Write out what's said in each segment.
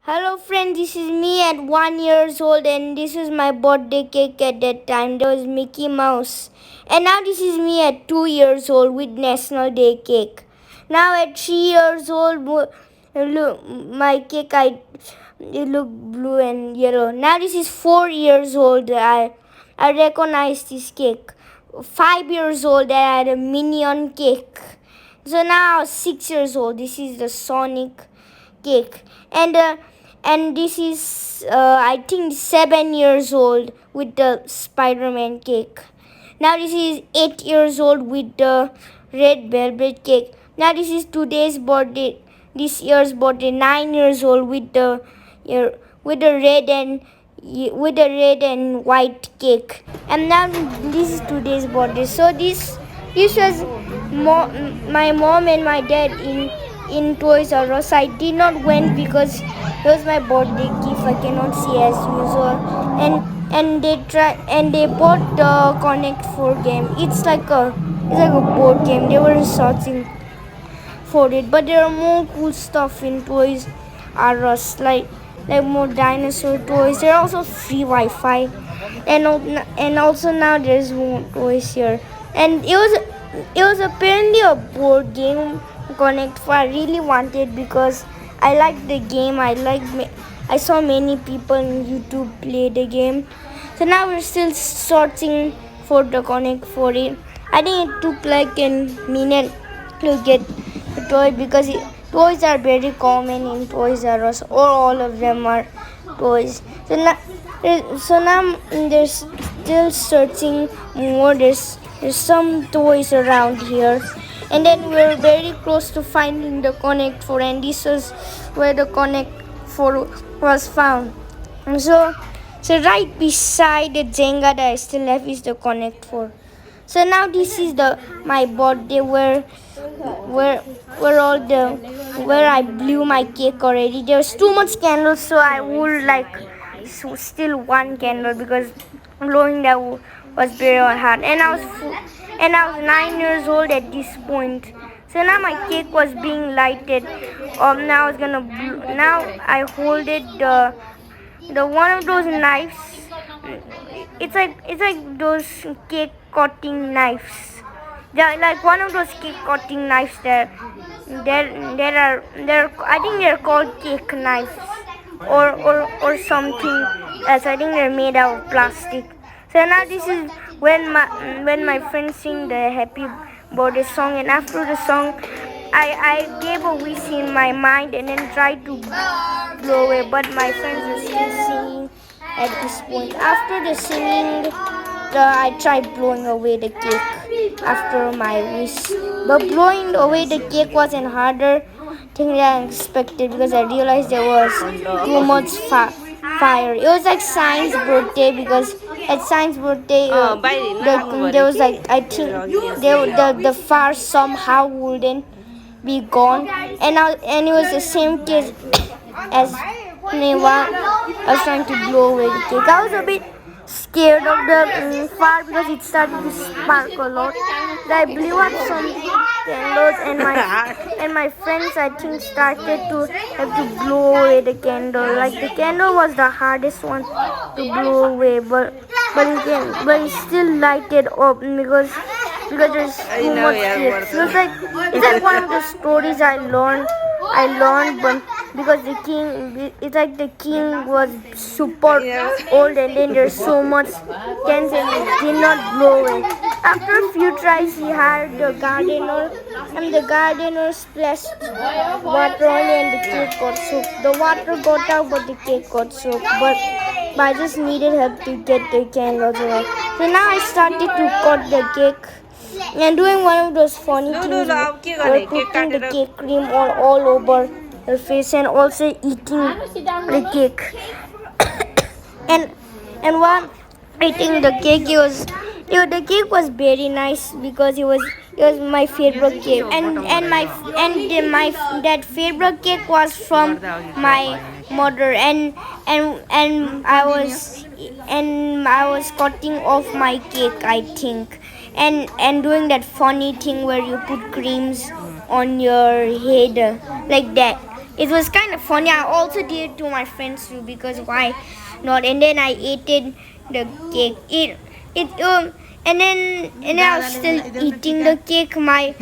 Hello friend, this is me at 1 years old and this is my birthday cake at that time. There was Mickey Mouse. And now this is me at 2 years old with National Day cake. Now at 3 years old, look, my cake it look blue and yellow. Now this is 4 years old. I recognize this cake. 5 years old, I had a minion cake. So now 6 years old. This is the Sonic cake. And this is I think 7 years old with the Spider-Man cake. Now this is 8 years old with the red velvet cake. Now this is today's birthday, this year's birthday, 9 years old with the with the red and white cake. And now this is today's birthday. So this was my mom and my dad in Toys R Us. I did not went because it was my birthday gift. I cannot see as usual. And they bought the Connect 4 game. It's like a board game. They were searching for it, but there are more cool stuff in Toys R Us, like more dinosaur toys. There are also free Wi-Fi, and also now there's more toys here. And it was apparently a board game Connect 4. I really wanted because I liked the game. I saw many people on YouTube play the game. So now we're still searching for the Connect 4. I think it took like a minute to get the toy because toys are very common in Toys R Us, or all of them are toys. So now they're still searching more. There's some toys around here, and then we're very close to finding the Connect 4, and this is where the Connect 4 was found. And so right beside the Jenga that I still have is the Connect 4. So now this is my birthday where I blew my cake already. There was too much candles, so I would still one candle because blowing that was very hard. And I was 9 years old at this point. So now my cake was being lighted. Now I holded the one of those knives. It's like those cake cutting knives. They're like one of those cake cutting knives there. I think they're called cake knives or something else. I think they're made out of plastic. So now this is when my friends sing the happy birthday song, and after the song I gave a wish in my mind and then tried to blow away, but my friends were still singing at this point. After the singing, I tried blowing away the cake after my wish. But blowing away the cake wasn't harder thing than I expected because I realized there was too much fire. It was like Science birthday because at Science birthday there was I think the fire somehow wouldn't be gone, and it was the same case as Neva. I was trying to blow away the cake. I was a bit scared of the fire because it started to sparkle a lot. I blew up some candles, and my friends I think started to have to blow away the candle. Like the candle was the hardest one to blow away, but it still lighted up because there's too much cake. So it's like one of the stories I learned, but because it's like the king was super old, and then there's so much cans and it did not blow away. After a few tries, he hired the gardener, and the gardener splashed water on it, and the cake got soaked. The water got out, but the cake got soaked. But I just needed help to get the candles away. So now I started to cut the cake. And doing one of those funny things where putting the cake cream all over her face and also eating the cake. and while eating the cake, the cake was very nice because it was my favorite cake, and that favorite cake was from my mother, and I was cutting off my cake, I think, and doing that funny thing where you put creams on your head like that. it was kind of funny. I also did it to my friends too, because why not? And then I ate it, the cake. And then I was still eating the cake. My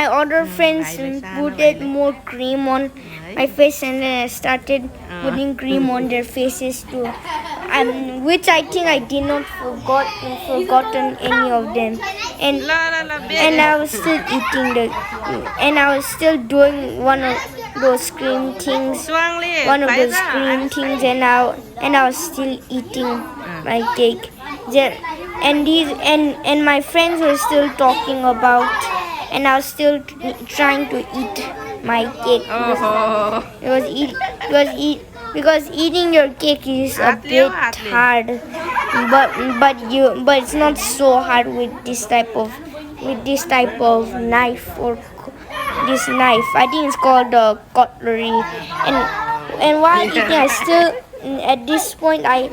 other friends put more cream on my face, and then I started putting cream on their faces too. Which I think I did not forgotten any of them. And I was still eating and I was still doing one of those cream things, and I was still eating my cake. And my friends were still talking about, and I was still trying to eat my cake. Because eating your cake is a bit hard, but it's not so hard with this type of knife, or this knife. I think it's called the cutlery. And while eating, I still at this point I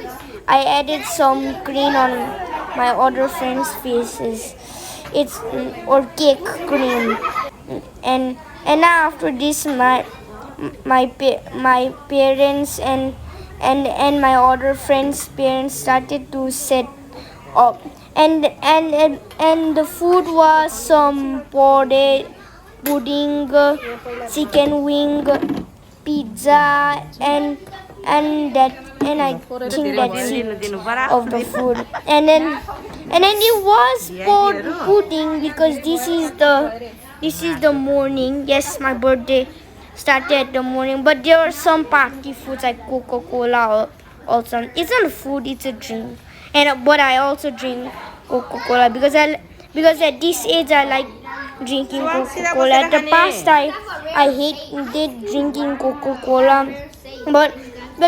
added some cream on my other friends' faces. It's or cake cream. And now after this, my parents and my other friends' parents started to set up, and the food was some pudding, chicken wing, pizza, and I think that's it of the food. And then it was pudding, because this is the morning. Yes, my birthday started at the morning, but there were some party foods like Coca-Cola also. It's not a food, it's a drink. But I also drink Coca-Cola because at this age I like drinking Coca-Cola. At the past I hated drinking Coca-Cola, but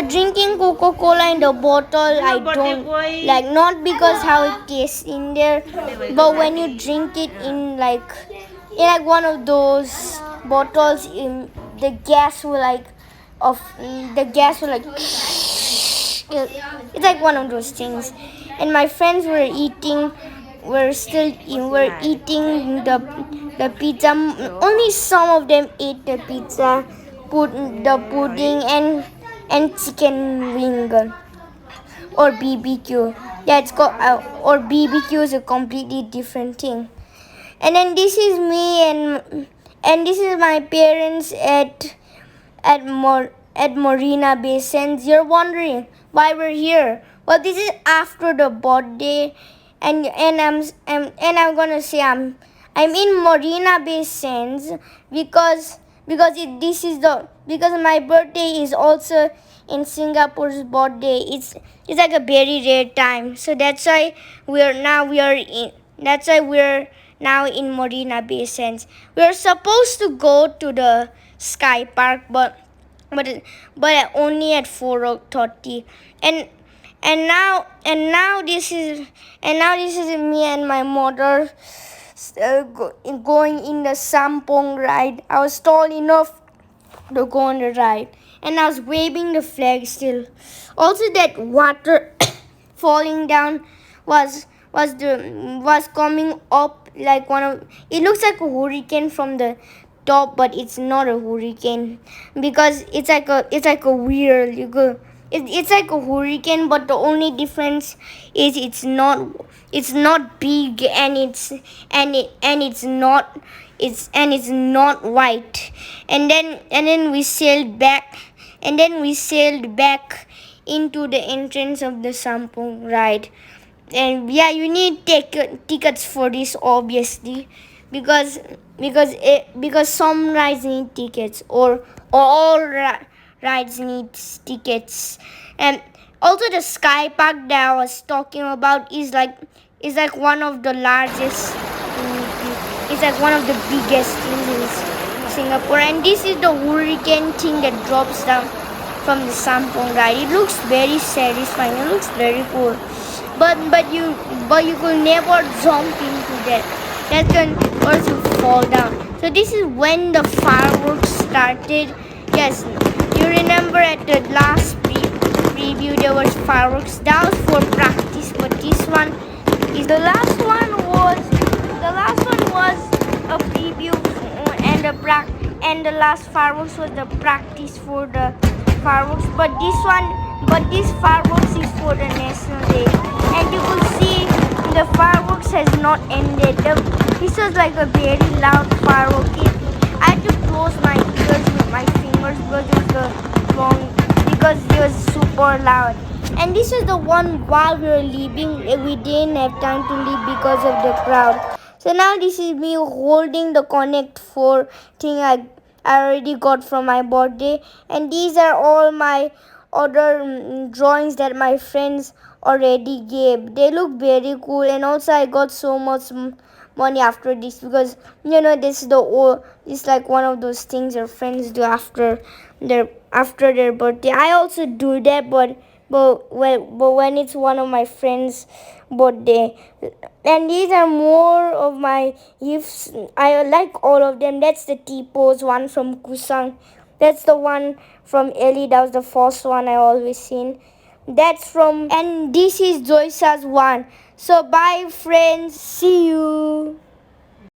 drinking Coca-Cola in the bottle I don't like, not because how it tastes in there, but when you drink it in like one of those bottles, the gas will like it's like one of those things. And my friends were eating the pizza. Only some of them ate the pizza, the pudding, and chicken wing or BBQ. Yeah, it's called or BBQ is a completely different thing. And then this is me, and this is my parents at Marina Sands. You're wondering why we're here. Well, this is after the birthday, and I'm gonna say I'm in Marina Sands because my birthday is also in Singapore's birthday. It's like a very rare time, so that's why we're now in Marina Bay Sands. We're supposed to go to the Sky Park, but only at 4:30. And now this is me and my mother going in the Sampong ride. I was tall enough to go on the ride, and I was waving the flag still. Also, that water falling down was coming up like it looks like a hurricane from the top, but it's not a hurricane, because it's like a weird it's like a hurricane, but the only difference is it's not big, and it's not white. And then we sailed back into the entrance of the Sampong ride. And yeah, you need tickets for this, obviously, because some rides need tickets, or all rides need tickets. And also the Sky Park that I was talking about is like one of the largest. It's like one of the biggest things in Singapore. And this is the hurricane thing that drops down from the Sampong ride. It looks very satisfying. It looks very cool. But you could never jump into that. That can also fall down. So this is when the fireworks started. Yes, you remember at the last preview there was fireworks. That was for practice, but this one is the last one was a preview and and the last fireworks was the practice for the fireworks. But this fireworks is for the National Day, and you could see the fireworks has not ended. This was like a very loud firework. I had to close my ears with my fingers because it was super loud. And this is the one while we were leaving, we didn't have time to leave because of the crowd. So now this is me holding the Connect 4 thing I already got from my birthday. And these are all my other drawings that my friends already gave. They look very cool, and also I got so much money after this because this is it's like one of those things your friends do after their birthday. I also do that, but when it's one of my friends' birthday. And these are more of my gifts. I like all of them. That's the T-pose one from Kusang. That's the one from Ellie. That was the first one I always seen. And this is Joysa's one. So bye friends. See you.